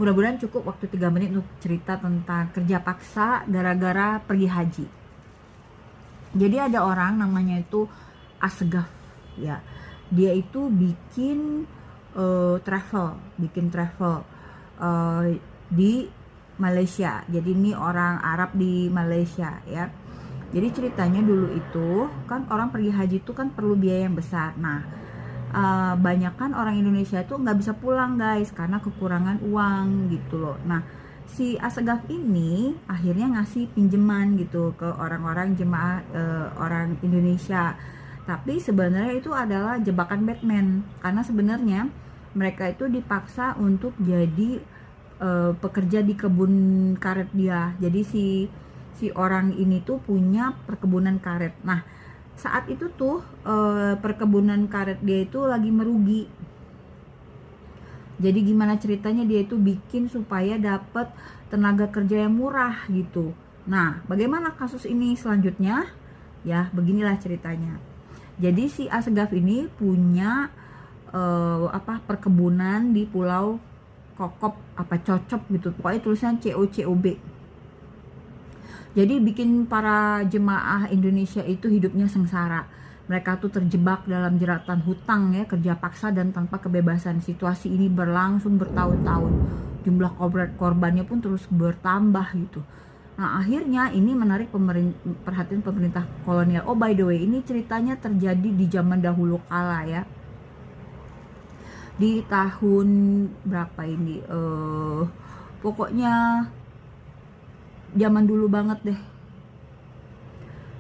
Mudah-mudahan cukup waktu 3 menit untuk cerita tentang kerja paksa gara-gara pergi haji. Jadi ada orang namanya itu Asgaf ya. Dia itu bikin travel di Malaysia. Jadi ini orang Arab di Malaysia ya. Jadi ceritanya dulu itu kan orang pergi haji itu kan perlu biaya yang besar. Nah, banyak kan orang Indonesia itu nggak bisa pulang guys karena kekurangan uang gitu loh. Nah, si Asgaf ini akhirnya ngasih pinjaman gitu ke orang-orang jemaah orang Indonesia. Tapi sebenarnya itu adalah jebakan Batman karena sebenarnya mereka itu dipaksa untuk jadi pekerja di kebun karet dia. Jadi si orang ini tuh punya perkebunan karet. Nah, saat itu tuh perkebunan karet dia itu lagi merugi. Jadi gimana ceritanya dia itu bikin supaya dapat tenaga kerja yang murah gitu. Nah, bagaimana kasus ini selanjutnya? Ya, beginilah ceritanya. Jadi si Asgaf ini punya perkebunan di Pulau Kokop Cocop gitu. Pokoknya tulisan COCOB. Jadi bikin para jemaah Indonesia itu hidupnya sengsara. Mereka tuh terjebak dalam jeratan hutang ya, kerja paksa dan tanpa kebebasan. Situasi ini berlangsung bertahun-tahun. Jumlah korbannya pun terus bertambah gitu. Nah, akhirnya ini menarik perhatian pemerintah kolonial. Oh, by the way, ini ceritanya terjadi di zaman dahulu kala ya. Di tahun berapa ini? Pokoknya zaman dulu banget deh.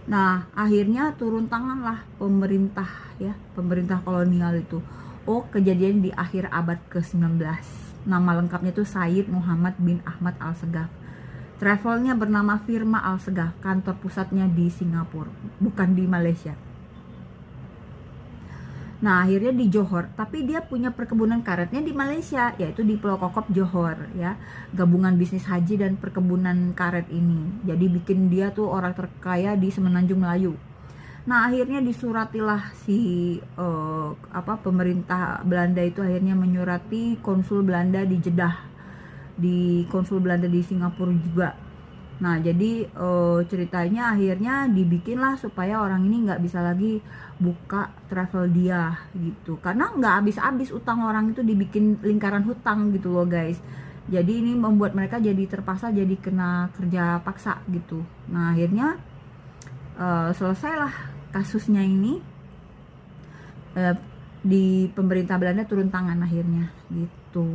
Nah, akhirnya turun tangan lah pemerintah ya, pemerintah kolonial itu. Oh, kejadian di akhir abad ke-19. Nama lengkapnya itu Said Muhammad bin Ahmad Al-Segaf. Travelnya bernama Firma Al-Segaf, kantor pusatnya di Singapura, bukan di Malaysia. Nah, akhirnya di Johor, tapi dia punya perkebunan karetnya di Malaysia, yaitu di Pulau Kokop Johor ya. Gabungan bisnis haji dan perkebunan karet ini. Jadi bikin dia tuh orang terkaya di Semenanjung Melayu. Nah, akhirnya disuratilah si pemerintah Belanda itu akhirnya menyurati konsul Belanda di Jeddah, di konsul Belanda di Singapura juga. Nah, jadi ceritanya akhirnya dibikinlah supaya orang ini nggak bisa lagi buka travel dia gitu, karena nggak habis-habis utang orang itu, dibikin lingkaran hutang gitu loh guys. Jadi ini membuat mereka jadi terpaksa jadi kena kerja paksa gitu. Nah, akhirnya selesailah kasusnya ini, di pemerintah Belanda turun tangan akhirnya gitu.